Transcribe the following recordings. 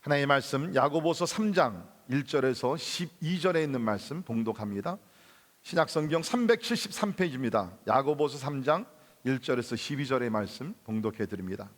하나님의 말씀 야고보서 3장 1절에서 12절에 있는 말씀 봉독합니다. 신약성경 373페이지입니다. 야고보서 3장 1절에서 12절의 말씀 봉독해 드립니다.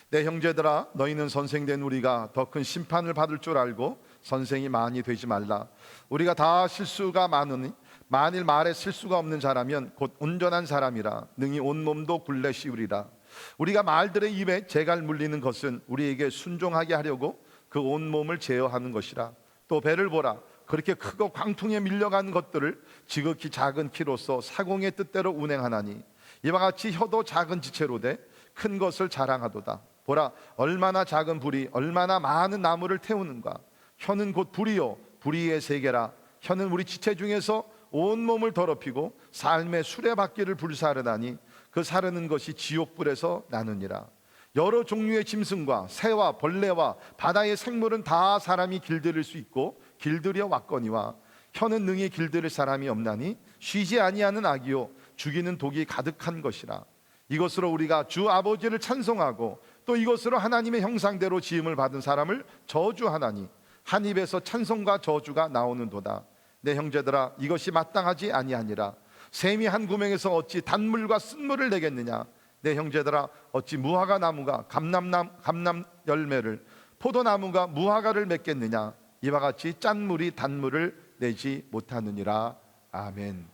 내 형제들아, 너희는 선생된 우리가 더 큰 심판을 받을 줄 알고 선생이 많이 되지 말라. 우리가 다 실수가 많으니 만일 말에 실수가 없는 자라면 곧 온전한 사람이라 능히 온몸도 굴레 씌우리라. 우리가 말들의 입에 재갈 물리는 것은 우리에게 순종하게 하려고 그 온몸을 제어하는 것이라. 또 배를 보라. 그렇게 크고 광풍에 밀려간 것들을 지극히 작은 키로서 사공의 뜻대로 운행하나니 이와 같이 혀도 작은 지체로 돼 큰 것을 자랑하도다. 보라, 얼마나 작은 불이 얼마나 많은 나무를 태우는가. 혀는 곧 불이요 불의의 세계라. 혀는 우리 지체 중에서 온몸을 더럽히고 삶의 수레바퀴를 불사르다니 그 사르는 것이 지옥불에서 나느니라. 여러 종류의 짐승과 새와 벌레와 바다의 생물은 다 사람이 길들일 수 있고 길들여 왔거니와 혀는 능히 길들일 사람이 없나니 쉬지 아니하는 악이요 죽이는 독이 가득한 것이라. 이것으로 우리가 주 아버지를 찬송하고 또 이것으로 하나님의 형상대로 지음을 받은 사람을 저주하나니 한 입에서 찬송과 저주가 나오는도다. 내 형제들아, 이것이 마땅하지 아니하니라. 샘이 한 구멍에서 어찌 단물과 쓴물을 내겠느냐. 내 형제들아, 어찌 무화과 나무가 감람 열매를 포도나무가 무화과를 맺겠느냐. 이와 같이 짠물이 단물을 내지 못하느니라. 아멘.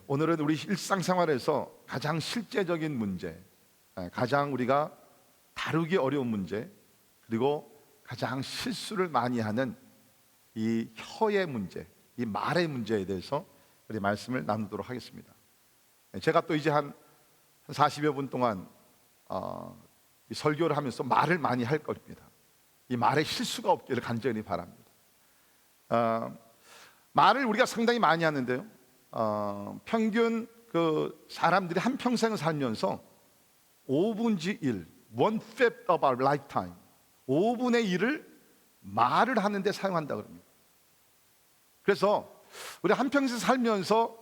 오늘은 우리 일상생활에서 가장 실제적인 문제, 가장 우리가 다루기 어려운 문제, 그리고 가장 실수를 많이 하는 이 혀의 문제, 이 말의 문제에 대해서 우리 말씀을 나누도록 하겠습니다. 제가 또 이제 한 40여 분 동안 이 설교를 하면서 말을 많이 할 겁니다. 이 말에 실수가 없기를 간절히 바랍니다. 말을 우리가 상당히 많이 하는데요, 평균 그 사람들이 한 평생을 살면서 5분의 1, 1/5 of our lifetime, 5분의 1을 말을 하는데 사용한다 그럽니다. 그래서 우리 한평생 살면서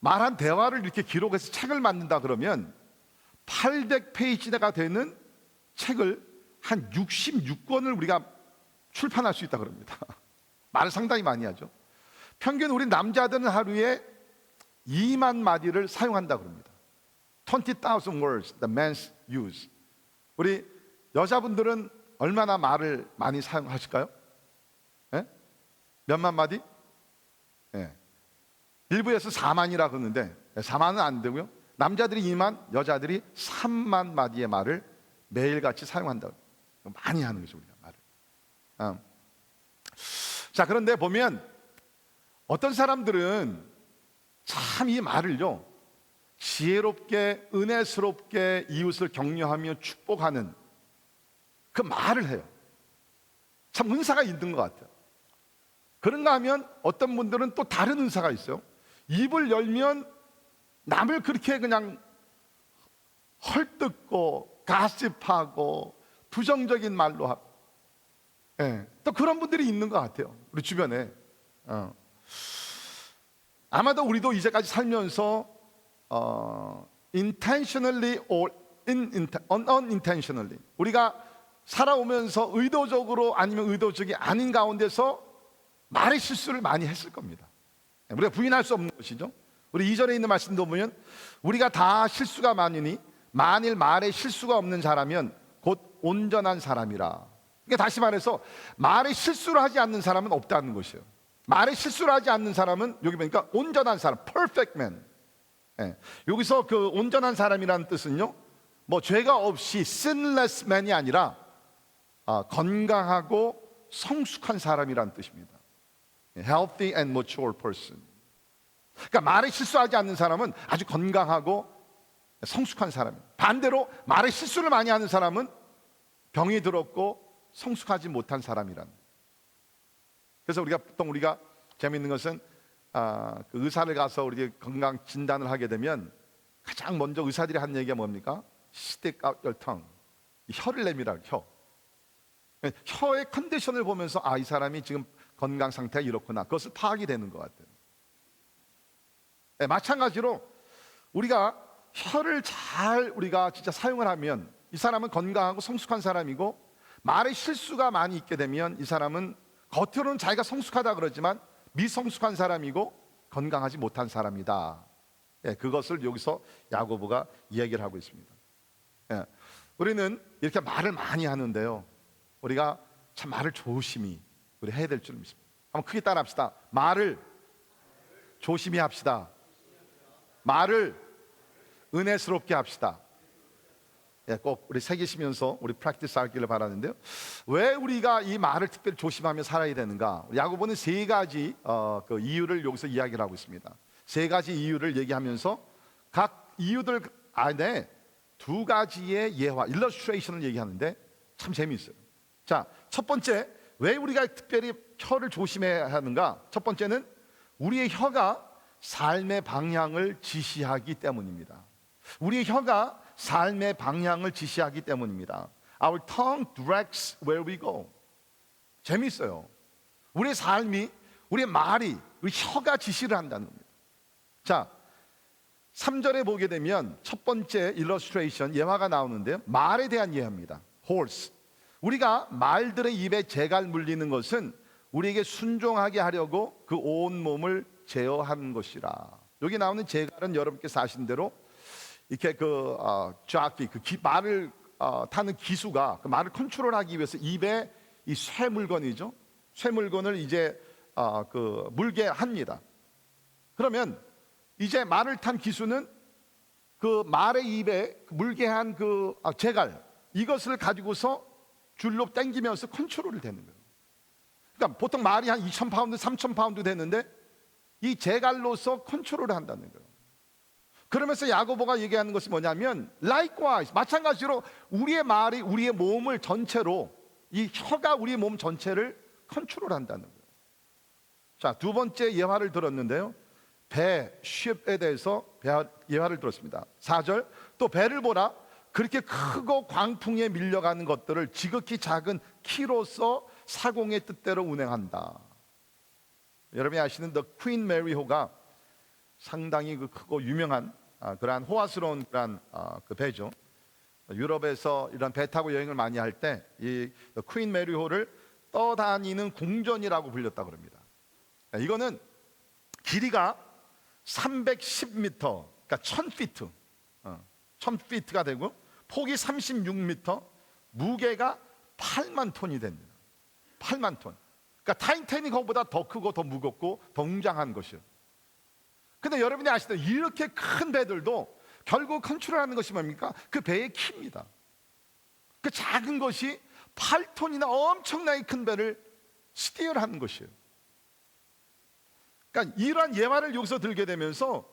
말한 대화를 이렇게 기록해서 책을 만든다 그러면 800페이지가 되는 책을 한 66권을 우리가 출판할 수 있다 그럽니다. 말을 상당히 많이 하죠. 평균 우리 남자들은 하루에 2만 마디를 사용한다 그럽니다. 20,000 words the men use. 우리 여자분들은 얼마나 말을 많이 사용하실까요? 몇만 마디? 일부에서 4만이라 그러는데 4만은 안 되고요. 남자들이 2만, 여자들이 3만 마디의 말을 매일같이 사용한다. 많이 하는 거죠, 우리가 말을. 자, 그런데 보면 어떤 사람들은 참 이 말을요, 지혜롭게 은혜스럽게 이웃을 격려하며 축복하는 그 말을 해요. 참 은사가 있는 것 같아요. 그런가 하면 어떤 분들은 또 다른 은사가 있어요. 입을 열면 남을 그렇게 그냥 헐뜯고 가십하고 부정적인 말로 하고, 또 그런 분들이 있는 것 같아요, 우리 주변에. 아마도 우리도 이제까지 살면서 intentionally or unintentionally, 우리가 살아오면서 의도적으로 아니면 의도적이 아닌 가운데서 말의 실수를 많이 했을 겁니다. 우리가 부인할 수 없는 것이죠. 우리 2절에 있는 말씀도 보면 우리가 다 실수가 많으니 만일 말에 실수가 없는 자라면 곧 온전한 사람이라. 그러니까 다시 말해서 말에 실수를 하지 않는 사람은 없다는 것이에요. 말에 실수를 하지 않는 사람은 여기 보니까 온전한 사람, perfect man. 여기서 그 온전한 사람이라는 뜻은요, 뭐 죄가 없이 sinless man이 아니라 건강하고 성숙한 사람이라는 뜻입니다. Healthy and mature person. 그러니까 말에 실수하지 않는 사람은 아주 건강하고 성숙한 사람이에요. 반대로 말에 실수를 많이 하는 사람은 병이 들었고 성숙하지 못한 사람이라는. 그래서 우리가 재미있는 것은 그 의사를 가서 우리 건강 진단을 하게 되면 가장 먼저 의사들이 하는 얘기가 뭡니까? Stick out your tongue. 혀를 내밀라. 혀의 컨디션을 보면서 이 사람이 지금 건강 상태가 이렇구나, 그것을 파악이 되는 것 같아요. 마찬가지로 우리가 혀를 잘 우리가 진짜 사용을 하면 이 사람은 건강하고 성숙한 사람이고, 말에 실수가 많이 있게 되면 이 사람은 겉으로는 자기가 성숙하다 그러지만 미성숙한 사람이고 건강하지 못한 사람이다. 예, 그것을 여기서 야고보가 이야기를 하고 있습니다. 예, 우리는 이렇게 말을 많이 하는데요, 우리가 참 말을 조심히 우리 해야 될 줄 믿습니다. 한번 크게 따라합시다. 말을 조심히 합시다. 말을 은혜스럽게 합시다. 예, 꼭 우리 새기시면서 우리 프랙티스 하기를 바라는데요, 왜 우리가 이 말을 특별히 조심하며 살아야 되는가? 야고보는 세 가지 그 이유를 여기서 이야기를 하고 있습니다. 세 가지 이유를 얘기하면서 각 이유들 안에 두 가지의 예화, 일러스트레이션을 얘기하는데 참 재미있어요. 자, 첫 번째, 왜 우리가 특별히 혀를 조심해야 하는가? 첫 번째는 우리의 혀가 삶의 방향을 지시하기 때문입니다. 우리의 혀가 삶의 방향을 지시하기 때문입니다. Our tongue directs where we go. 재미있어요. 우리의 삶이, 우리의 말이, 우리 혀가 지시를 한다는 겁니다. 자, 3절에 보게 되면 첫 번째 일러스트레이션, 예화가 나오는데요, 말에 대한 예화입니다. Horse. 우리가 말들의 입에 재갈 물리는 것은 우리에게 순종하게 하려고 그 온 몸을 제어하는 것이라. 여기 나오는 재갈은 여러분께서 아신 대로 이렇게 좌기, 말을 타는 기수가 그 말을 컨트롤하기 위해서 입에 이 쇠 물건이죠. 쇠 물건을 이제 물게 합니다. 그러면 이제 말을 탄 기수는 그 말의 입에 물게 한 재갈, 이것을 가지고서 줄로 당기면서 컨트롤을 되는 거예요. 그러니까 보통 말이 한 2,000파운드, 3,000파운드 되는데 이 재갈로서 컨트롤을 한다는 거예요. 그러면서 야고보가 얘기하는 것이 뭐냐면 likewise, 마찬가지로 우리의 말이 우리의 몸을 전체로, 이 혀가 우리의 몸 전체를 컨트롤한다는 거예요. 자, 두 번째 예화를 들었는데요, 배, ship에 대해서 예화를 들었습니다. 4절, 또 배를 보라, 그렇게 크고 광풍에 밀려가는 것들을 지극히 작은 키로서 사공의 뜻대로 운행한다. 여러분이 아시는 The Queen Mary호가 상당히 크고 유명한 그러한 호화스러운 그러한 그 배죠. 유럽에서 이런 배 타고 여행을 많이 할 때 이 퀸 메리호를 떠다니는 궁전이라고 불렸다고 합니다. 이거는 길이가 310m, 그러니까 1000피트, 1000피트가 되고 폭이 36m, 무게가 8만 톤이 됩니다. 8만 톤. 그러니까 타이타닉호보다 더 크고 더 무겁고 더 웅장한 것이요. 근데 여러분이 아시죠? 이렇게 큰 배들도 결국 컨트롤하는 것이 뭡니까? 그 배의 키입니다. 그 작은 것이 8톤이나 엄청나게 큰 배를 스티어하는 것이에요. 그러니까 이러한 예화를 여기서 들게 되면서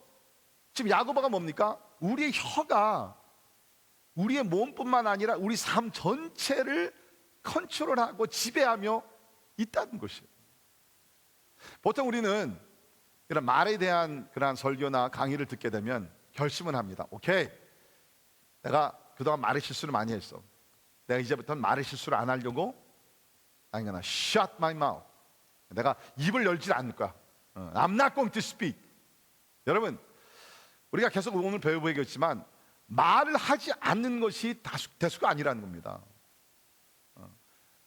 지금 야고보가 뭡니까? 우리의 혀가 우리의 몸뿐만 아니라 우리 삶 전체를 컨트롤하고 지배하며 있다는 것이에요. 보통 우리는 이런 말에 대한 그러한 설교나 강의를 듣게 되면 결심을 합니다. 오케이, 내가 그동안 말의 실수를 많이 했어. 내가 이제부터는 말의 실수를 안 하려고 I'm gonna shut my mouth. 내가 입을 열지 않을 거야. I'm not going to speak. 여러분, 우리가 계속 오늘 배워보겠지만 말을 하지 않는 것이 대수가 아니라는 겁니다.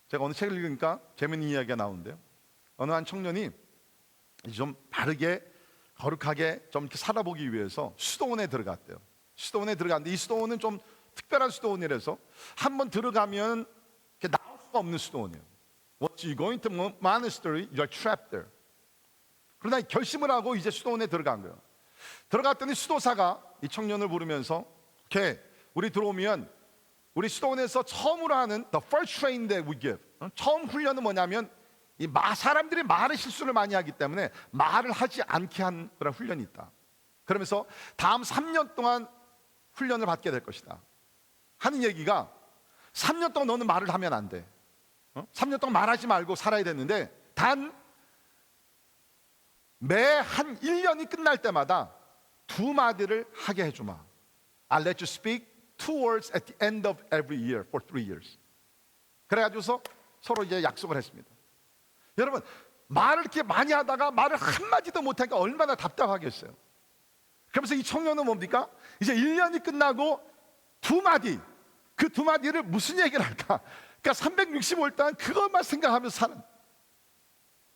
제가 어느 책을 읽으니까 재미있는 이야기가 나오는데요, 어느 한 청년이 좀 바르게 거룩하게 좀 이렇게 살아보기 위해서 수도원에 들어갔대요. 수도원에 들어갔는데 이 수도원은 좀 특별한 수도원이라서 한번 들어가면 나올 수가 없는 수도원이에요. Once you go into monastery, you are trapped there. 그러나 결심을 하고 이제 수도원에 들어간 거예요. 들어갔더니 수도사가 이 청년을 부르면서 오케이, 우리 들어오면 우리 수도원에서 처음으로 하는 the first training that we give, 처음 훈련은 뭐냐면 사람들이 말의 실수를 많이 하기 때문에 말을 하지 않게 한 그런 훈련이 있다. 그러면서 다음 3년 동안 훈련을 받게 될 것이다 하는 얘기가, 3년 동안 너는 말을 하면 안 돼. 3년 동안 말하지 말고 살아야 되는데 단 매 한 1년이 끝날 때마다 2마디를 하게 해주마. I'll let you speak 2 words at the end of every year for 3 years. 그래가지고서 서로 이제 약속을 했습니다. 여러분, 말을 이렇게 많이 하다가 말을 한마디도 못하니까 얼마나 답답하겠어요. 그러면서 이 청년은 뭡니까? 이제 1년이 끝나고 2마디, 그 두 마디를 무슨 얘기를 할까? 그러니까 365일 동안 그것만 생각하면서 사는.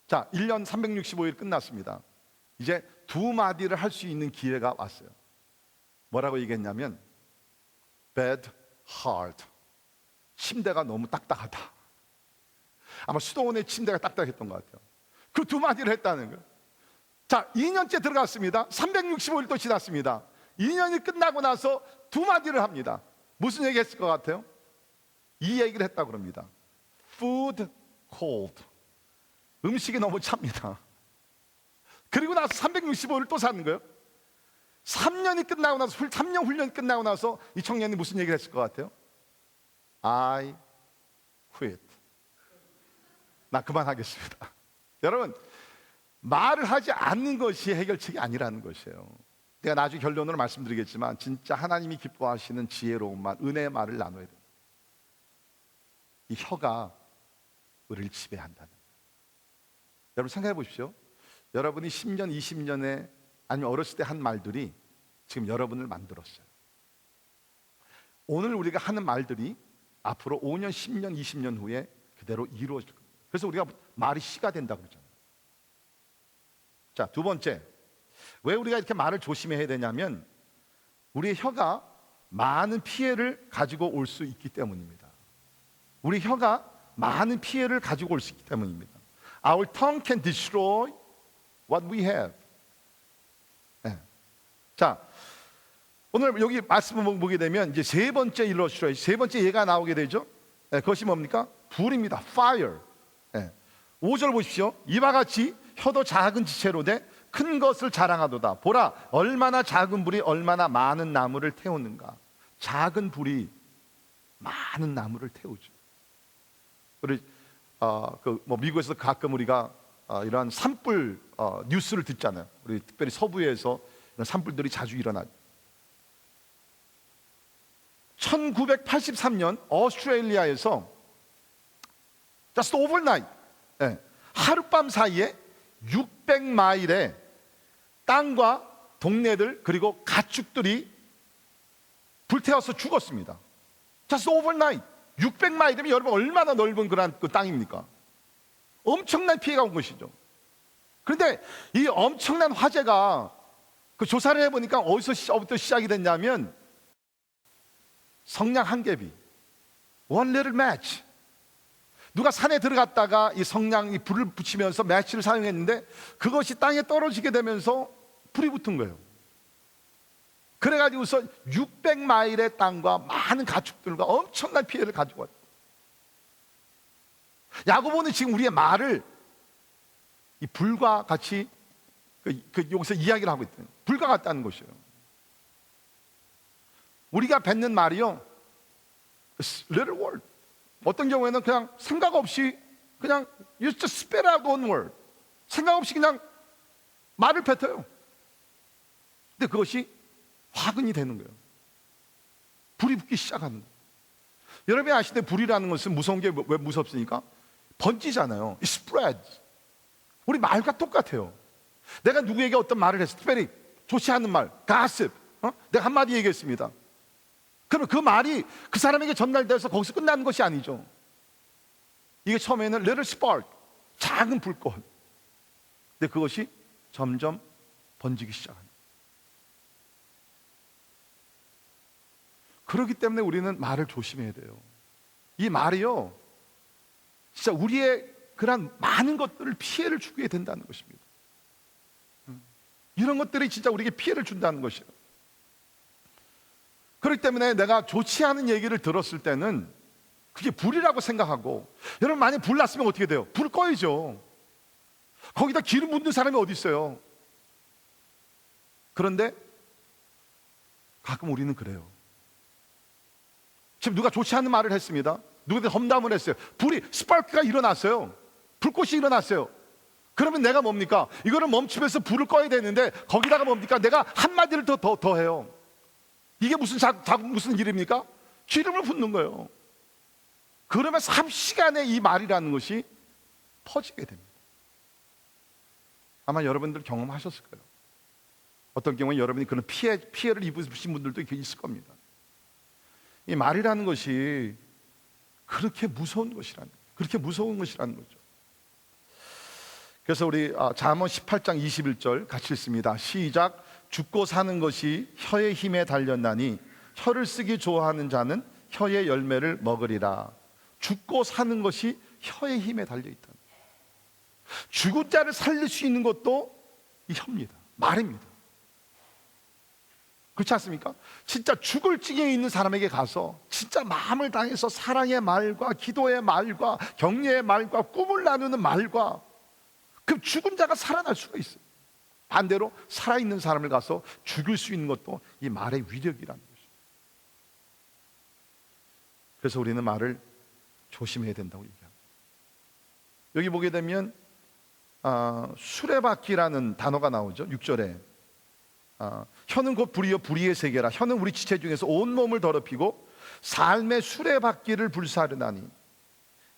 자, 1년 365일 끝났습니다. 이제 두 마디를 할 수 있는 기회가 왔어요. 뭐라고 얘기했냐면 bad heart. 침대가 너무 딱딱하다. 아마 수도원의 침대가 딱딱했던 것 같아요. 그 두 마디를 했다는 거예요. 자, 2년째 들어갔습니다. 365일도 지났습니다. 2년이 끝나고 나서 두 마디를 합니다. 무슨 얘기 했을 것 같아요? 이 얘기를 했다고 그럽니다. Food cold. 음식이 너무 찹니다. 그리고 나서 365일 또 사는 거예요. 3년이 끝나고 나서 3년 훈련이 끝나고 나서 이 청년이 무슨 얘기를 했을 것 같아요? I quit. 나 그만하겠습니다. 여러분, 말을 하지 않는 것이 해결책이 아니라는 것이에요. 제가 나중에 결론으로 말씀드리겠지만 진짜 하나님이 기뻐하시는 지혜로운 말, 은혜의 말을 나눠야 돼요. 이 혀가 우리를 지배한다는 거예요. 여러분 생각해 보십시오. 여러분이 10년, 20년에 아니면 어렸을 때 한 말들이 지금 여러분을 만들었어요. 오늘 우리가 하는 말들이 앞으로 5년, 10년, 20년 후에 그대로 이루어질 겁니다. 그래서 우리가 말이 씨가 된다고 그러잖아요. 자, 두 번째, 왜 우리가 이렇게 말을 조심해야 되냐면 우리의 혀가 많은 피해를 가지고 올 수 있기 때문입니다. 우리 혀가 많은 피해를 가지고 올 수 있기 때문입니다. Our tongue can destroy what we have. 네. 자, 오늘 여기 말씀을 보게 되면 이제 세 번째 illustration, 세 번째 예가 나오게 되죠. 네, 그것이 뭡니까? 불입니다. Fire. 네. 5절 보십시오. 이와 같이 혀도 작은 지체로 돼 큰 것을 자랑하도다. 보라, 얼마나 작은 불이 얼마나 많은 나무를 태우는가. 작은 불이 많은 나무를 태우죠. 우리 미국에서 가끔 우리가 이러한 산불 뉴스를 듣잖아요. 우리 특별히 서부에서 이런 산불들이 자주 일어나죠. 1983년 오스트레일리아에서 just overnight, 하룻밤 사이에 600마일의 땅과 동네들 그리고 가축들이 불태워서 죽었습니다. just overnight. 600마일이면 여러분 얼마나 넓은 그런 그 땅입니까? 엄청난 피해가 온 것이죠. 그런데 이 엄청난 화재가 그 조사를 해보니까 어디서부터 시작이 됐냐면 성냥 한 개비, one little match. 누가 산에 들어갔다가 이 성냥이 불을 붙이면서 매치를 사용했는데 그것이 땅에 떨어지게 되면서 불이 붙은 거예요. 그래가지고서 600마일의 땅과 많은 가축들과 엄청난 피해를 가지고 왔어요. 야고보는 지금 우리의 말을 이 불과 같이 여기서 이야기를 하고 있대요. 불과 같다는 것이에요. 우리가 뱉는 말이요, little word. 어떤 경우에는 그냥 생각 없이 그냥 you just spit out one word. 생각 없이 그냥 말을 뱉어요. 근데 그것이 화근이 되는 거예요. 불이 붙기 시작하는 거예요. 여러분이 아시는데 불이라는 것은 무서운 게 왜 무섭습니까? 번지잖아요. It spreads. 우리 말과 똑같아요. 내가 누구에게 어떤 말을 했을 때 특별히 좋지 않은 말, gossip, 내가 한마디 얘기했습니다. 그럼 그 말이 그 사람에게 전달돼서 거기서 끝나는 것이 아니죠. 이게 처음에는 little spark, 작은 불꽃. 근데 그것이 점점 번지기 시작합니다. 그렇기 때문에 우리는 말을 조심해야 돼요. 이 말이요, 진짜 우리의 그런 많은 것들을 피해를 주게 된다는 것입니다. 이런 것들이 진짜 우리에게 피해를 준다는 것이에요. 그렇기 때문에 내가 좋지 않은 얘기를 들었을 때는 그게 불이라고 생각하고, 여러분 만약 불 났으면 어떻게 돼요? 불 꺼야죠. 거기다 기름 묻는 사람이 어디 있어요? 그런데 가끔 우리는 그래요. 지금 누가 좋지 않은 말을 했습니다. 누구한테 험담을 했어요. 불이 스파크가 일어났어요. 불꽃이 일어났어요. 그러면 내가 뭡니까? 이거를 멈추면서 불을 꺼야 되는데 거기다가 뭡니까? 내가 한마디를 더 해요. 이게 무슨 무슨 일입니까? 기름을 붓는 거예요. 그러면 3시간에 이 말이라는 것이 퍼지게 됩니다. 아마 여러분들 경험하셨을 거예요. 어떤 경우에 여러분이 그런 피해를 입으신 분들도 있을 겁니다. 이 말이라는 것이 그렇게 무서운 것이라는 거죠. 그래서 우리 잠언 18장 21절 같이 읽습니다. 시작. 죽고 사는 것이 혀의 힘에 달렸나니 혀를 쓰기 좋아하는 자는 혀의 열매를 먹으리라. 죽고 사는 것이 혀의 힘에 달려있다. 죽은 자를 살릴 수 있는 것도 이 혀입니다. 말입니다. 그렇지 않습니까? 진짜 죽을 지경에 있는 사람에게 가서 진짜 마음을 다해서 사랑의 말과 기도의 말과 격려의 말과 꿈을 나누는 말과 그 죽은 자가 살아날 수가 있어요. 반대로 살아있는 사람을 가서 죽일 수 있는 것도 이 말의 위력이라는 것이죠. 그래서 우리는 말을 조심해야 된다고 얘기합니다. 여기 보게 되면 수레바퀴라는 단어가 나오죠. 6절에 혀는 곧 불이요 불의의 세계라. 혀는 우리 지체 중에서 온몸을 더럽히고 삶의 수레바퀴를 불사르나니.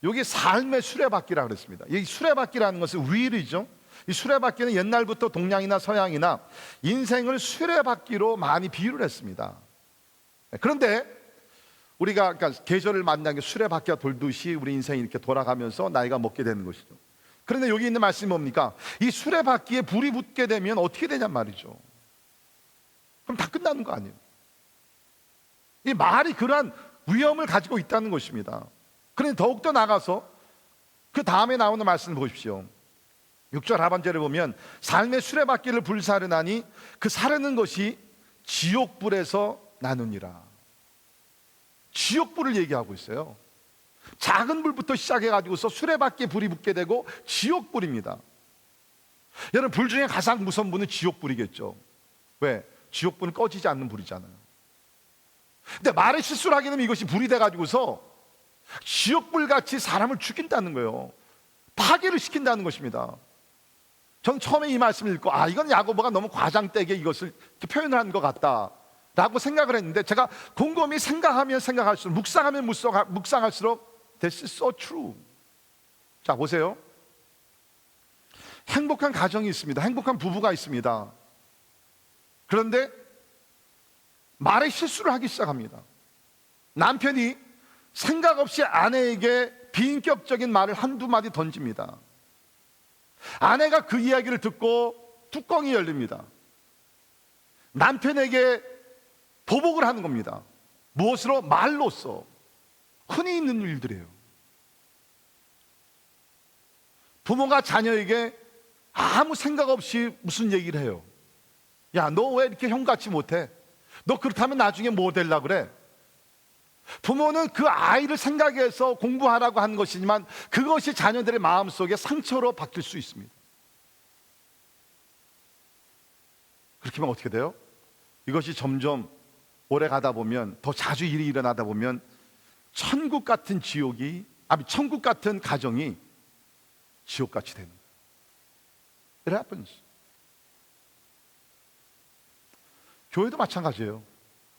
여기 삶의 수레바퀴라 그랬습니다. 이 수레바퀴라는 것은 wheel이죠. 이 수레바퀴는 옛날부터 동양이나 서양이나 인생을 수레바퀴로 많이 비유를 했습니다. 그런데 우리가 그러니까 계절을 만나게 수레바퀴가 돌듯이 우리 인생이 이렇게 돌아가면서 나이가 먹게 되는 것이죠. 그런데 여기 있는 말씀이 뭡니까? 이 수레바퀴에 불이 붙게 되면 어떻게 되냔 말이죠. 그럼 다 끝나는 거 아니에요? 이 말이 그러한 위험을 가지고 있다는 것입니다. 그런데 더욱더 나가서 그 다음에 나오는 말씀을 보십시오. 6절 하반절에 보면 삶의 수레바퀴를 불사르나니 그 사르는 것이 지옥불에서 나누니라. 지옥불을 얘기하고 있어요. 작은 불부터 시작해가지고서 수레바퀴에 불이 붙게 되고 지옥불입니다. 여러분, 불 중에 가장 무서운 불은 지옥불이겠죠. 왜? 지옥불은 꺼지지 않는 불이잖아요. 근데 말에 실수를 하게 되면 이것이 불이 돼가지고서 지옥불같이 사람을 죽인다는 거예요. 파괴를 시킨다는 것입니다. 전 처음에 이 말씀을 읽고 이건 야고보가 너무 과장되게 이것을 표현을 한 것 같다 라고 생각을 했는데, 제가 곰곰이 생각하면 생각할수록, 묵상하면 묵상할수록 This is so true. 자, 보세요. 행복한 가정이 있습니다. 행복한 부부가 있습니다. 그런데 말에 실수를 하기 시작합니다. 남편이 생각 없이 아내에게 비인격적인 말을 한두 마디 던집니다. 아내가 그 이야기를 듣고 뚜껑이 열립니다. 남편에게 보복을 하는 겁니다. 무엇으로? 말로써. 흔히 있는 일들이에요. 부모가 자녀에게 아무 생각 없이 무슨 얘기를 해요. 야, 너 왜 이렇게 형같이 못해? 너 그렇다면 나중에 뭐 되려고 그래? 부모는 그 아이를 생각해서 공부하라고 하는 것이지만 그것이 자녀들의 마음속에 상처로 바뀔 수 있습니다. 그렇게 하면 어떻게 돼요? 이것이 점점 오래 가다 보면, 더 자주 일이 일어나다 보면 천국 같은 천국 같은 가정이 지옥같이 되는 거예요. It happens. 교회도 마찬가지예요.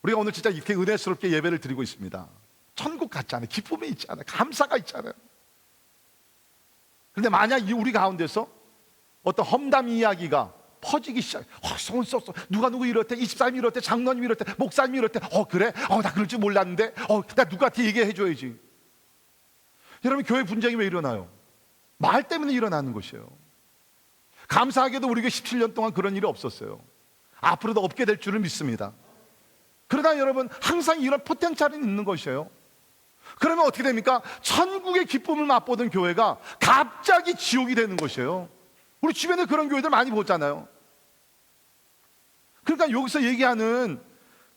우리가 오늘 진짜 이렇게 은혜스럽게 예배를 드리고 있습니다. 천국 같지 않아요. 기쁨이 있지 않아요. 감사가 있잖아요. 그런데 만약 우리 가운데서 어떤 험담 이야기가 퍼지기 시작해. 소문 썼어. 누가 누구 이렇대. 이 집사님이 이렇대. 장로님이 이렇대. 목사님이 이렇대. 그래? 나 그럴 줄 몰랐는데. 나 누구한테 얘기해 줘야지. 여러분, 교회 분쟁이 왜 일어나요? 말 때문에 일어나는 것이에요. 감사하게도 우리 교회 17년 동안 그런 일이 없었어요. 앞으로도 없게 될 줄을 믿습니다. 그러나 여러분, 항상 이런 포텐셜이 있는 것이에요. 그러면 어떻게 됩니까? 천국의 기쁨을 맛보던 교회가 갑자기 지옥이 되는 것이에요. 우리 주변에 그런 교회들 많이 보잖아요. 그러니까 여기서 얘기하는,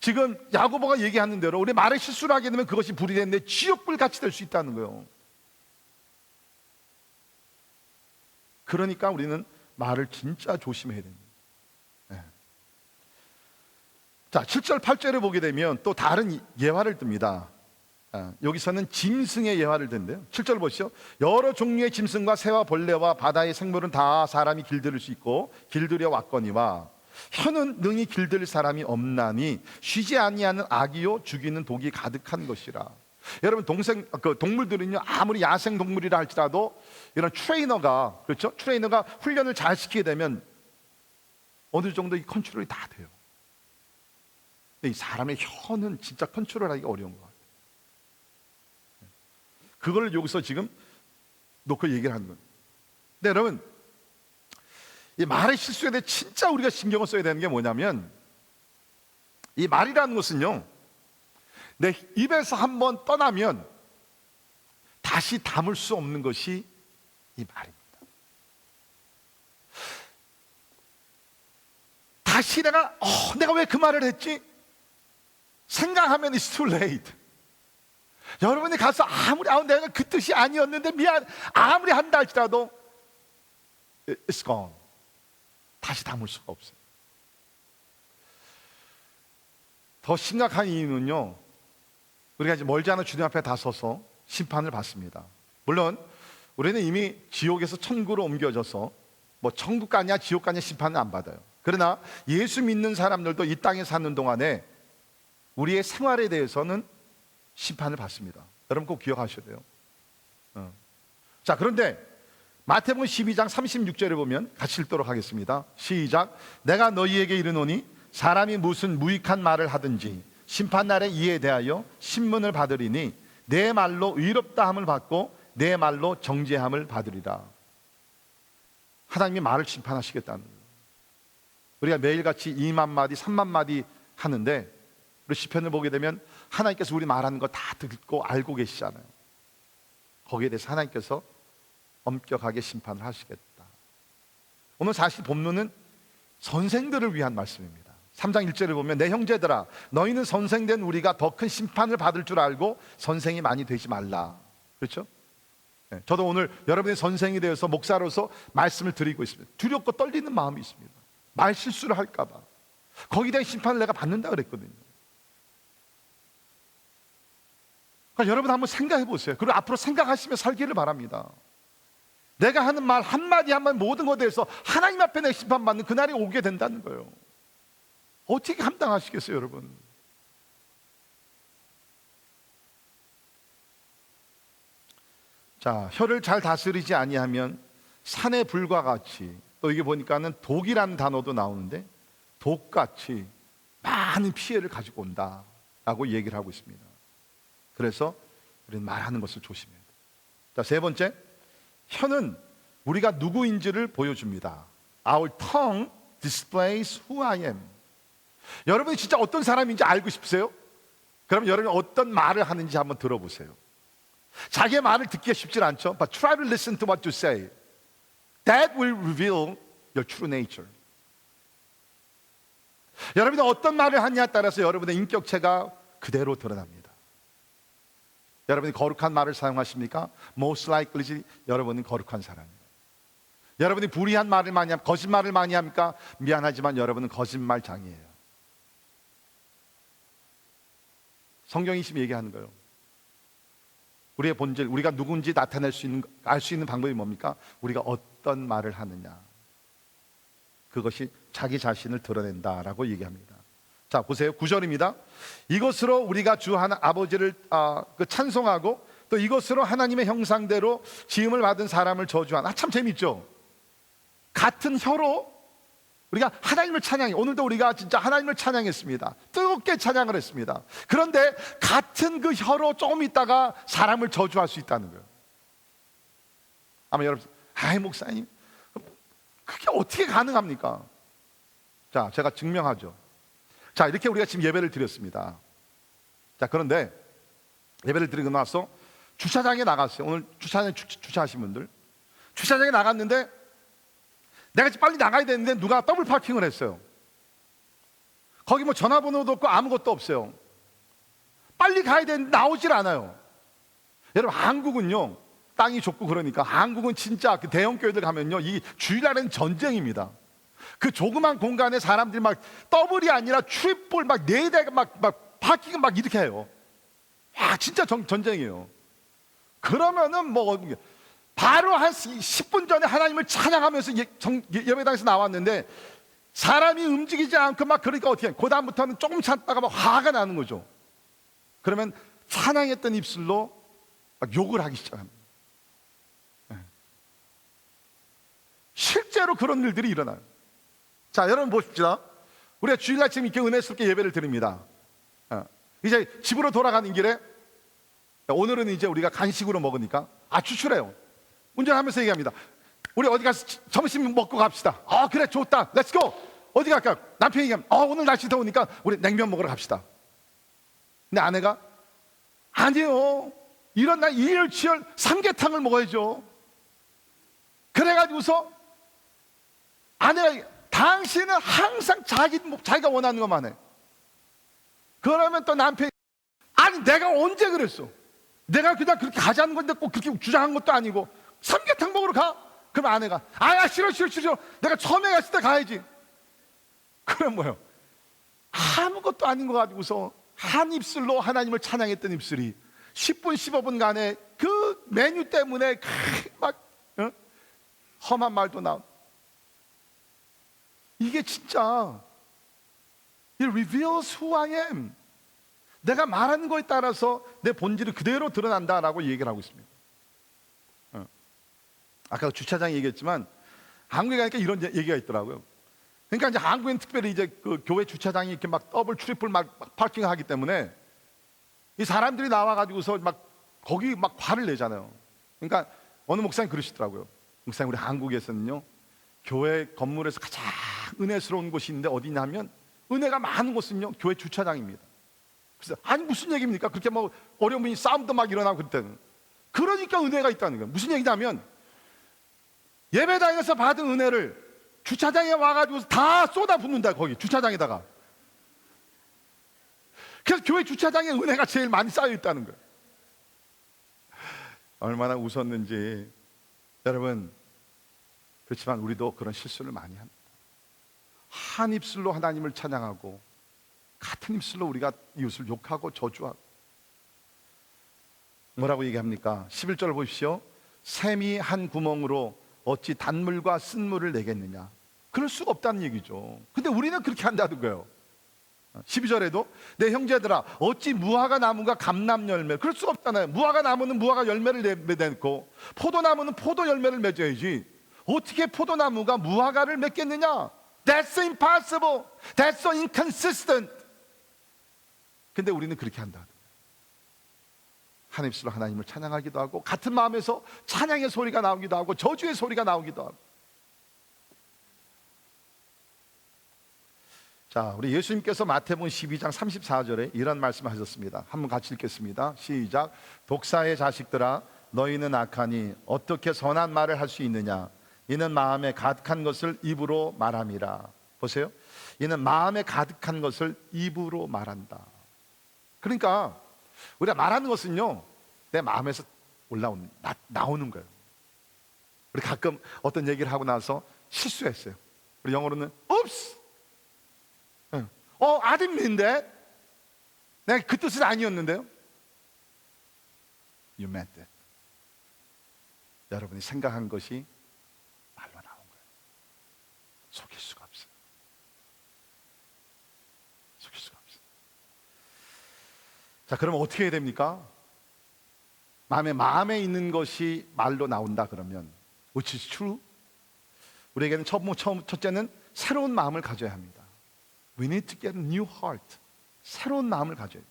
지금 야고보가 얘기하는 대로 우리 말에 실수를 하게 되면 그것이 불이 되는데 지옥불 같이 될 수 있다는 거예요. 그러니까 우리는 말을 진짜 조심해야 됩니다. 자, 7절 8절에 보게 되면 또 다른 예화를 듭니다. 여기서는 짐승의 예화를 든대요. 7절 보시죠. 여러 종류의 짐승과 새와 벌레와 바다의 생물은 다 사람이 길들일 수 있고 길들여 왔거니와 혀는 능히 길들일 사람이 없나니 쉬지 아니하는 악이요 죽이는 독이 가득한 것이라. 여러분, 동물들은요, 아무리 야생 동물이라 할지라도 이런 트레이너가, 그렇죠? 트레이너가 훈련을 잘 시키게 되면 어느 정도 이 컨트롤이 다 돼요. 이 사람의 혀는 진짜 컨트롤하기가 어려운 것 같아요. 그걸 여기서 지금 놓고 얘기를 하는 거예요. 근데 여러분, 이 말의 실수에 대해 진짜 우리가 신경을 써야 되는 게 뭐냐면, 이 말이라는 것은요, 내 입에서 한번 떠나면 다시 담을 수 없는 것이 이 말입니다. 다시 내가 왜 그 말을 했지? 생각하면 it's too late. 여러분이 가서 아무리 내가 그 뜻이 아니었는데 미안, 아무리 한다 할지라도 it's gone. 다시 담을 수가 없어요. 더 심각한 이유는요, 우리가 이제 멀지 않은 주님 앞에 다 서서 심판을 받습니다. 물론 우리는 이미 지옥에서 천국으로 옮겨져서 뭐 천국 가냐 지옥 가냐 심판은 안 받아요. 그러나 예수 믿는 사람들도 이 땅에 사는 동안에 우리의 생활에 대해서는 심판을 받습니다. 여러분 꼭 기억하셔야 돼요. 자, 그런데 마태복음 12장 36절에 보면 같이 읽도록 하겠습니다. 시작. 내가 너희에게 이르노니 사람이 무슨 무익한 말을 하든지 심판날에 이에 대하여 신문을 받으리니 내 말로 의롭다 함을 받고 내 말로 정죄함을 받으리라. 하나님이 말을 심판하시겠다는 거예요. 우리가 매일같이 2만 마디 3만 마디 하는데 우리 시편을 보게 되면 하나님께서 우리 말하는 거 다 듣고 알고 계시잖아요. 거기에 대해서 하나님께서 엄격하게 심판을 하시겠다. 오늘 사실 본문은 선생들을 위한 말씀입니다. 3장 1절을 보면 내 형제들아 너희는 선생된 우리가 더 큰 심판을 받을 줄 알고 선생이 많이 되지 말라. 그렇죠? 네, 저도 오늘 여러분의 선생이 되어서 목사로서 말씀을 드리고 있습니다. 두렵고 떨리는 마음이 있습니다. 말 실수를 할까 봐. 거기에 대한 심판을 내가 받는다 그랬거든요. 그러니까 여러분 한번 생각해 보세요. 그리고 앞으로 생각하시며 살기를 바랍니다. 내가 하는 말 한마디 한마디 모든 것에 대해서 하나님 앞에 내 심판받는 그날이 오게 된다는 거예요. 어떻게 감당하시겠어요, 여러분? 자, 혀를 잘 다스리지 아니하면 산의 불과 같이, 또 이게 보니까는 독이라는 단어도 나오는데 독같이 많은 피해를 가지고 온다라고 얘기를 하고 있습니다. 그래서 우리는 말하는 것을 조심해야 돼요. 자, 세 번째, 혀는 우리가 누구인지를 보여줍니다. Our tongue displays who I am. 여러분이 진짜 어떤 사람인지 알고 싶으세요? 그럼 여러분이 어떤 말을 하는지 한번 들어보세요. 자기의 말을 듣기가 쉽지 않죠. But try to listen to what you say. That will reveal your true nature. 여러분이 어떤 말을 하냐에 따라서 여러분의 인격체가 그대로 드러납니다. 여러분이 거룩한 말을 사용하십니까? Most likely 여러분은 거룩한 사람이에요. 여러분이 불의한 말을 많이 합니까? 거짓말을 많이 합니까? 미안하지만 여러분은 거짓말장이에요. 성경이 지금 얘기하는 거예요. 우리의 본질, 우리가 누군지 나타낼 수 있는, 알 수 있는 방법이 뭡니까? 우리가 어떤 말을 하느냐. 그것이 자기 자신을 드러낸다라고 얘기합니다. 자, 보세요. 9절입니다. 이것으로 우리가 주 아버지를 찬송하고 또 이것으로 하나님의 형상대로 지음을 받은 사람을 저주하나. 참 재밌죠? 같은 혀로 우리가 하나님을 찬양해. 오늘도 우리가 진짜 하나님을 찬양했습니다. 뜨겁게 찬양을 했습니다. 그런데 같은 그 혀로 조금 있다가 사람을 저주할 수 있다는 거예요. 아마 여러분, 목사님, 그게 어떻게 가능합니까? 자, 제가 증명하죠. 자, 이렇게 우리가 지금 예배를 드렸습니다. 자, 그런데 예배를 드리고 나서 주차장에 나갔어요. 오늘 주차장에 주차하신 분들, 주차장에 나갔는데 내가 빨리 나가야 되는데 누가 더블 파킹을 했어요. 거기 뭐 전화번호도 없고 아무것도 없어요. 빨리 가야 되는데 나오질 않아요. 여러분, 한국은요 땅이 좁고 그러니까 한국은 진짜 그 대형 교회들 가면요 이 주일날에는 전쟁입니다. 그 조그만 공간에 사람들이 막 더블이 아니라 트리플 막 4대 막 파킹을 막 이렇게 해요. 와, 진짜 전쟁이에요. 그러면은 뭐 바로 한 10분 전에 하나님을 찬양하면서 예배당에서 나왔는데 사람이 움직이지 않고 막 그러니까 어떻게 해? 그 다음부터는 조금 참다가 막 화가 나는 거죠. 그러면 찬양했던 입술로 막 욕을 하기 시작합니다. 실제로 그런 일들이 일어나요. 자, 여러분 보십시다. 우리가 주일날 지금 이렇게 은혜스럽게 예배를 드립니다. 이제 집으로 돌아가는 길에 오늘은 이제 우리가 간식으로 먹으니까 추출해요. 운전하면서 얘기합니다. 우리 어디 가서 점심 먹고 갑시다. 그래, 좋다, 렛츠고. 어디 갈까? 남편이 얘기하면 오늘 날씨 더우니까 우리 냉면 먹으러 갑시다. 근데 아내가 아니요, 이런 날 이열치열 삼계탕을 먹어야죠. 그래가지고서 아내가 당신은 항상 자기가 원하는 것만 해. 그러면 또 남편이 아니 내가 언제 그랬어? 내가 그냥 그렇게 가자는 건데 꼭 그렇게 주장한 것도 아니고 삼계탕 먹으러 가? 그럼 아내가 싫어 내가 처음에 갔을 때 가야지. 그럼 뭐요? 아무것도 아닌 거 가지고서 한 입술로 하나님을 찬양했던 입술이 10분 15분간의 그 메뉴 때문에 막 험한 말도 나온. 이게 진짜 It reveals who I am. 내가 말하는 거에 따라서 내 본질이 그대로 드러난다라고 얘기를 하고 있습니다. 아까 주차장 얘기했지만 한국에 가니까 이런 얘기가 있더라고요. 그러니까 이제 한국엔 특별히 이제 그 교회 주차장이 이렇게 막 더블 트리플 막 파킹하기 때문에 이 사람들이 나와가지고서 막 거기 막 화를 내잖아요. 그러니까 어느 목사님 그러시더라고요. 목사님, 우리 한국에서는요 교회 건물에서 가장 은혜스러운 곳이 있는데 어디냐면 은혜가 많은 곳은요 교회 주차장입니다. 그래서 아니 무슨 얘기입니까? 그렇게 뭐 어려운 분이 싸움도 막 일어나고 그때는. 그러니까 은혜가 있다는 거예요. 무슨 얘기냐면 예배당에서 받은 은혜를 주차장에 와가지고 다 쏟아붓는다. 거기 주차장에다가. 그래서 교회 주차장에 은혜가 제일 많이 쌓여 있다는 거예요. 얼마나 웃었는지. 여러분, 그렇지만 우리도 그런 실수를 많이 합니다. 한 입술로 하나님을 찬양하고 같은 입술로 우리가 이웃을 욕하고 저주하고. 뭐라고 얘기합니까? 11절 보십시오. 샘이 한 구멍으로 어찌 단물과 쓴물을 내겠느냐. 그럴 수가 없다는 얘기죠. 근데 우리는 그렇게 한다는 거예요. 12절에도 내 형제들아 어찌 무화과 나무가 감람 열매. 그럴 수가 없잖아요. 무화과 나무는 무화과 열매를 맺고 포도나무는 포도 열매를 맺어야지. 어떻게 포도나무가 무화과를 맺겠느냐. That's impossible. That's so inconsistent. 근데 우리는 그렇게 한다. 한 입술로 하나님을 찬양하기도 하고 같은 마음에서 찬양의 소리가 나오기도 하고 저주의 소리가 나오기도 하고. 자, 우리 예수님께서 마태복음 12장 34절에 이런 말씀을 하셨습니다. 한번 같이 읽겠습니다. 시작. 독사의 자식들아 너희는 악하니 어떻게 선한 말을 할 수 있느냐. 이는 마음에 가득한 것을 입으로 말함이라. 보세요. 이는 마음에 가득한 것을 입으로 말한다. 그러니까 우리가 말하는 것은요 내 마음에서 나오는 거예요. 우리 가끔 어떤 얘기를 하고 나서 실수했어요. 우리 영어로는 oops. I didn't mean that. 내가 그 뜻은 아니었는데요. You meant that. 여러분이 생각한 것이 말로 나온 거예요. 속일 수가 없어요. 속일 수가 없어요. 자, 그러면 어떻게 해야 됩니까? 마음에 있는 것이 말로 나온다 그러면 which is true? 우리에게는 첫째는 새로운 마음을 가져야 합니다. We need to get a new heart. 새로운 마음을 가져야 돼요.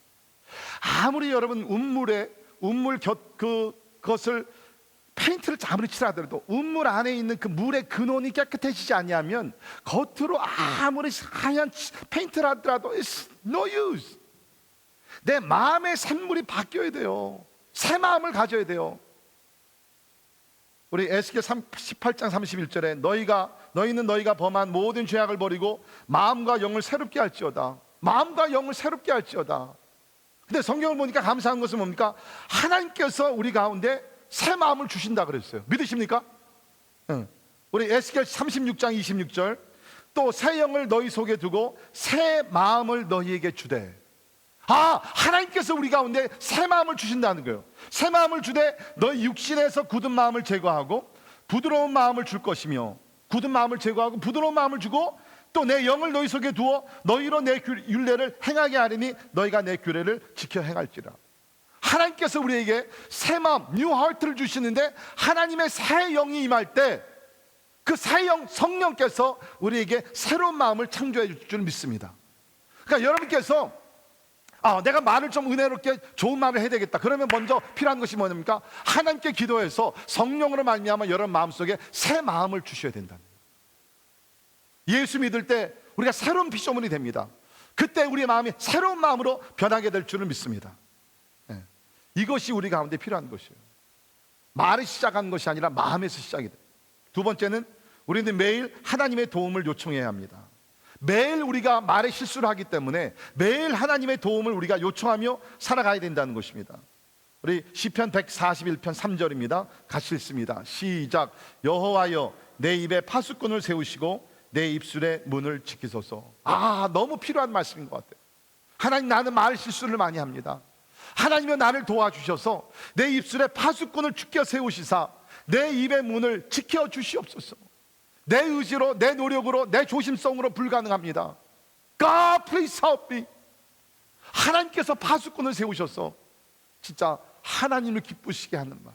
아무리 여러분 그것을 페인트를 아무리 칠하더라도 운물 안에 있는 그 물의 근원이 깨끗해지지 아니하면 겉으로 아무리 하얀 페인트를 하더라도 it's no use. 내 마음의 샘물이 바뀌어야 돼요. 새 마음을 가져야 돼요. 우리 에스겔 18장 31절에 너희는 너희가 범한 모든 죄악을 버리고 마음과 영을 새롭게 할지어다. 마음과 영을 새롭게 할지어다. 근데 성경을 보니까 감사한 것은 뭡니까? 하나님께서 우리 가운데 새 마음을 주신다 그랬어요. 믿으십니까? 우리 에스겔 36장 26절 또 새 영을 너희 속에 두고 새 마음을 너희에게 주되. 하나님께서 우리 가운데 새 마음을 주신다는 거예요. 새 마음을 주되 너희 육신에서 굳은 마음을 제거하고 부드러운 마음을 줄 것이며, 굳은 마음을 제거하고 부드러운 마음을 주고 또 내 영을 너희 속에 두어 너희로 내 율례를 행하게 하리니 너희가 내 규례를 지켜 행할지라. 하나님께서 우리에게 새 마음, 뉴 하트를 주시는데 하나님의 새 영이 임할 때 그 새 영, 성령께서 우리에게 새로운 마음을 창조해 줄 줄 믿습니다. 그러니까 여러분께서 내가 말을 좀 은혜롭게 좋은 말을 해야 되겠다. 그러면 먼저 필요한 것이 뭐냐니까? 하나님께 기도해서 성령으로 말미암아 여러분 마음속에 새 마음을 주셔야 된다는 거예요. 예수 믿을 때 우리가 새로운 피조물이 됩니다. 그때 우리의 마음이 새로운 마음으로 변하게 될 줄을 믿습니다. 이것이 우리 가운데 필요한 것이에요. 말을 시작하는 것이 아니라 마음에서 시작이 돼요. 두 번째는 우리는 매일 하나님의 도움을 요청해야 합니다. 매일 우리가 말에 실수를 하기 때문에 매일 하나님의 도움을 우리가 요청하며 살아가야 된다는 것입니다. 우리 시편 141편 3절입니다. 같이 읽습니다. 시작. 여호와여 내 입에 파수꾼을 세우시고 내 입술의 문을 지키소서. 너무 필요한 말씀인 것 같아요. 하나님, 나는 말 실수를 많이 합니다. 하나님은 나를 도와주셔서 내 입술에 파수꾼을 지켜 세우시사 내 입의 문을 지켜주시옵소서. 내 의지로, 내 노력으로, 내 조심성으로 불가능합니다. God please help me. 하나님께서 파수꾼을 세우셔서 진짜 하나님을 기쁘시게 하는 말,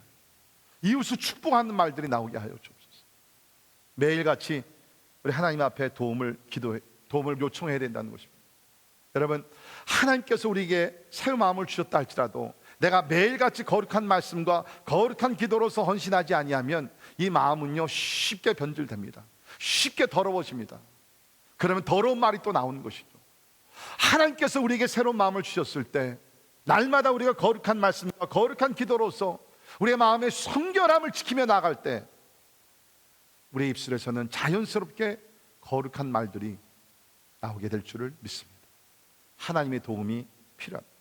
이웃을 축복하는 말들이 나오게 하여 주옵소서. 매일같이 우리 하나님 앞에 도움을 요청해야 된다는 것입니다. 여러분, 하나님께서 우리에게 새 마음을 주셨다 할지라도 내가 매일같이 거룩한 말씀과 거룩한 기도로서 헌신하지 아니하면 이 마음은요 쉽게 변질됩니다. 쉽게 더러워집니다. 그러면 더러운 말이 또 나오는 것이죠. 하나님께서 우리에게 새로운 마음을 주셨을 때 날마다 우리가 거룩한 말씀과 거룩한 기도로서 우리의 마음의 성결함을 지키며 나갈 때 우리의 입술에서는 자연스럽게 거룩한 말들이 나오게 될 줄을 믿습니다. 하나님의 도움이 필요합니다.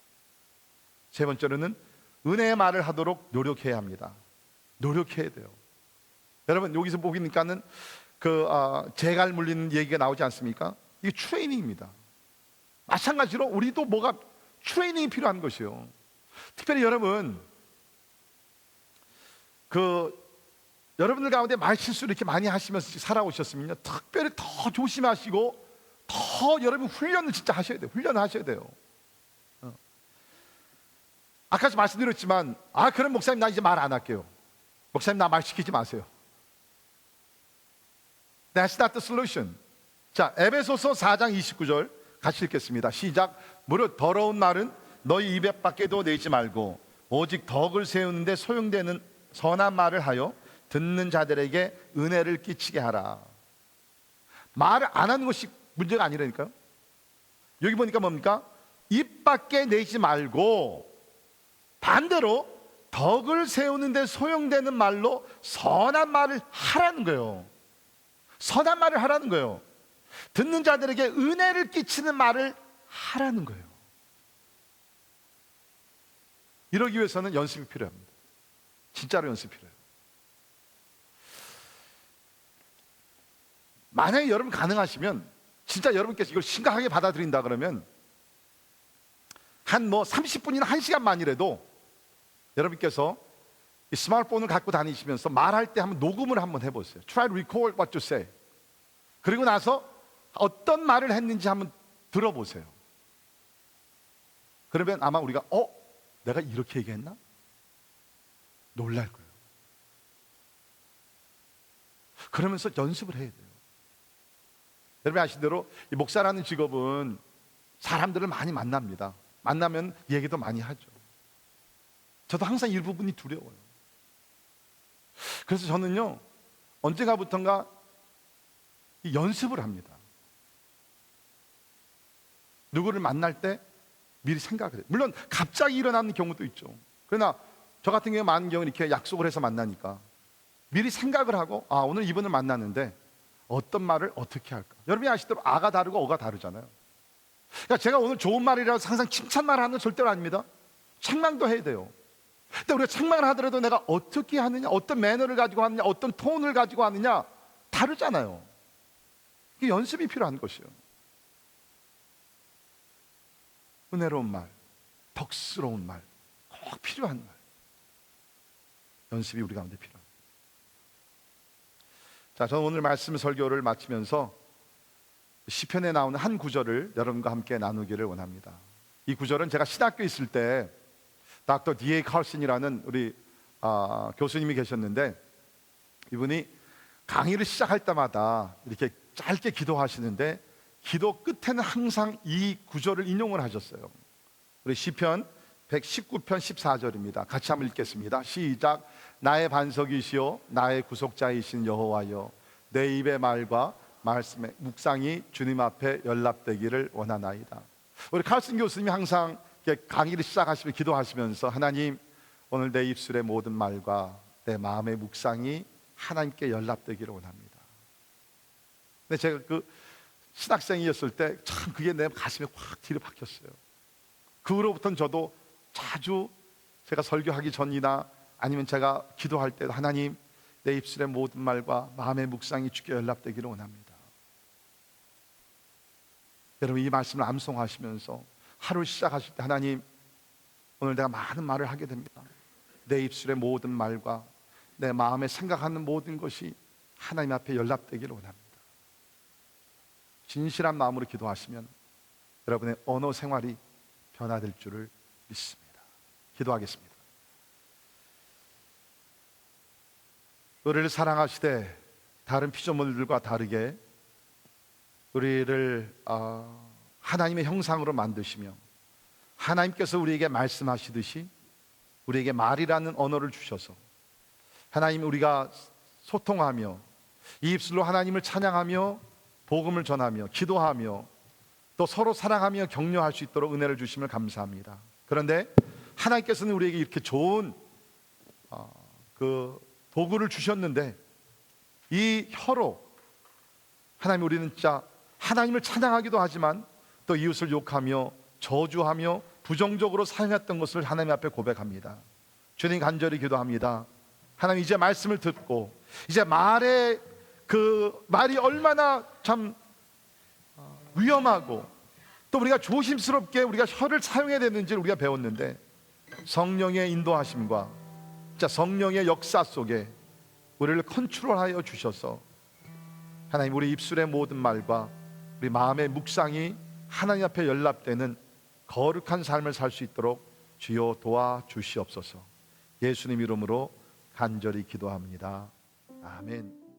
세 번째로는 은혜의 말을 하도록 노력해야 합니다. 노력해야 돼요. 여러분, 여기서 보니까는 재갈 물리는 얘기가 나오지 않습니까? 이게 트레이닝입니다. 마찬가지로 우리도 뭐가 트레이닝이 필요한 것이요. 특별히 여러분, 여러분들 가운데 말 실수를 이렇게 많이 하시면서 살아오셨으면요, 특별히 더 조심하시고 더 여러분 훈련을 진짜 하셔야 돼요. 훈련을 하셔야 돼요. 아까 말씀드렸지만 그럼 목사님 나 이제 말 안 할게요. 목사님 나 말 시키지 마세요. That's not the solution. 자, 에베소서 4장 29절 같이 읽겠습니다. 시작. 무릇 더러운 말은 너희 입에 밖에도 내지 말고 오직 덕을 세우는데 소용되는 선한 말을 하여 듣는 자들에게 은혜를 끼치게 하라. 말을 안 하는 것이 문제가 아니라니까요. 여기 보니까 뭡니까? 입 밖에 내지 말고 반대로 덕을 세우는데 소용되는 말로 선한 말을 하라는 거예요. 선한 말을 하라는 거예요. 듣는 자들에게 은혜를 끼치는 말을 하라는 거예요. 이러기 위해서는 연습이 필요합니다. 진짜로 연습이 필요해요. 만약에 여러분 가능하시면 진짜 여러분께서 이걸 심각하게 받아들인다 그러면 한 30분이나 1시간만이라도 여러분께서 이 스마트폰을 갖고 다니시면서 말할 때 한번 녹음을 한번 해보세요. Try to record what you say. 그리고 나서 어떤 말을 했는지 한번 들어보세요. 그러면 아마 우리가 내가 이렇게 얘기했나? 놀랄 거예요. 그러면서 연습을 해야 돼요. 여러분 아시는 대로 이 목사라는 직업은 사람들을 많이 만납니다. 만나면 얘기도 많이 하죠. 저도 항상 일부분이 두려워요. 그래서 저는요 언젠가부턴가 연습을 합니다. 누구를 만날 때 미리 생각을 해요. 물론 갑자기 일어나는 경우도 있죠. 그러나 저 같은 경우에 많은 경우 이렇게 약속을 해서 만나니까 미리 생각을 하고 오늘 이분을 만났는데 어떤 말을 어떻게 할까. 여러분이 아시대로 아가 다르고 어가 다르잖아요. 그러니까 제가 오늘 좋은 말이라서 항상 칭찬만 하는 건 절대로 아닙니다. 책망도 해야 돼요. 근데 우리가 책망을 하더라도 내가 어떻게 하느냐, 어떤 매너를 가지고 하느냐, 어떤 톤을 가지고 하느냐 다르잖아요. 이게 연습이 필요한 것이에요. 은혜로운 말, 덕스러운 말, 꼭 필요한 말, 연습이 우리 가운데 필요합니다. 자, 저는 오늘 말씀 설교를 마치면서 시편에 나오는 한 구절을 여러분과 함께 나누기를 원합니다. 이 구절은 제가 신학교에 있을 때 닥터 D.A. 칼슨이라는 우리 교수님이 계셨는데 이분이 강의를 시작할 때마다 이렇게 짧게 기도하시는데 기도 끝에는 항상 이 구절을 인용을 하셨어요. 우리 시편 119편 14절입니다. 같이 한번 읽겠습니다. 시작. 나의 반석이시요 나의 구속자이신 여호와여, 내 입의 말과 말씀의 묵상이 주님 앞에 연락되기를 원하나이다. 우리 칼슨 교수님이 항상 강의를 시작하시며 기도하시면서 하나님, 오늘 내 입술의 모든 말과 내 마음의 묵상이 하나님께 연락되기를 원합니다. 근데 제가 그 신학생이었을 때 참 그게 내 가슴에 확 뒤로 박혔어요. 그 후로부터는 저도 자주 제가 설교하기 전이나 아니면 제가 기도할 때 하나님, 내 입술의 모든 말과 마음의 묵상이 주께 연락되기를 원합니다. 여러분, 이 말씀을 암송하시면서 하루 시작하실 때 하나님, 오늘 내가 많은 말을 하게 됩니다. 내 입술의 모든 말과 내 마음에 생각하는 모든 것이 하나님 앞에 연락되기를 원합니다. 진실한 마음으로 기도하시면 여러분의 언어 생활이 변화될 줄을 믿습니다. 기도하겠습니다. 우리를 사랑하시되 다른 피조물들과 다르게 우리를 하나님의 형상으로 만드시며 하나님께서 우리에게 말씀하시듯이 우리에게 말이라는 언어를 주셔서 하나님, 우리가 소통하며 이 입술로 하나님을 찬양하며 복음을 전하며 기도하며 또 서로 사랑하며 격려할 수 있도록 은혜를 주심을 감사합니다. 그런데 하나님께서는 우리에게 이렇게 좋은 그 도구를 주셨는데 이 혀로 하나님, 우리는 진짜 하나님을 찬양하기도 하지만 또 이웃을 욕하며 저주하며 부정적으로 사용했던 것을 하나님 앞에 고백합니다. 주님, 간절히 기도합니다. 하나님, 이제 말씀을 듣고 이제 말의 그 말이 얼마나 참 위험하고 또 우리가 조심스럽게 우리가 혀를 사용해야 되는지를 우리가 배웠는데 성령의 인도하심과 진짜 성령의 역사 속에 우리를 컨트롤하여 주셔서 하나님, 우리 입술의 모든 말과 우리 마음의 묵상이 하나님 앞에 연락되는 거룩한 삶을 살 수 있도록 주여 도와주시옵소서. 예수님 이름으로 간절히 기도합니다. 아멘.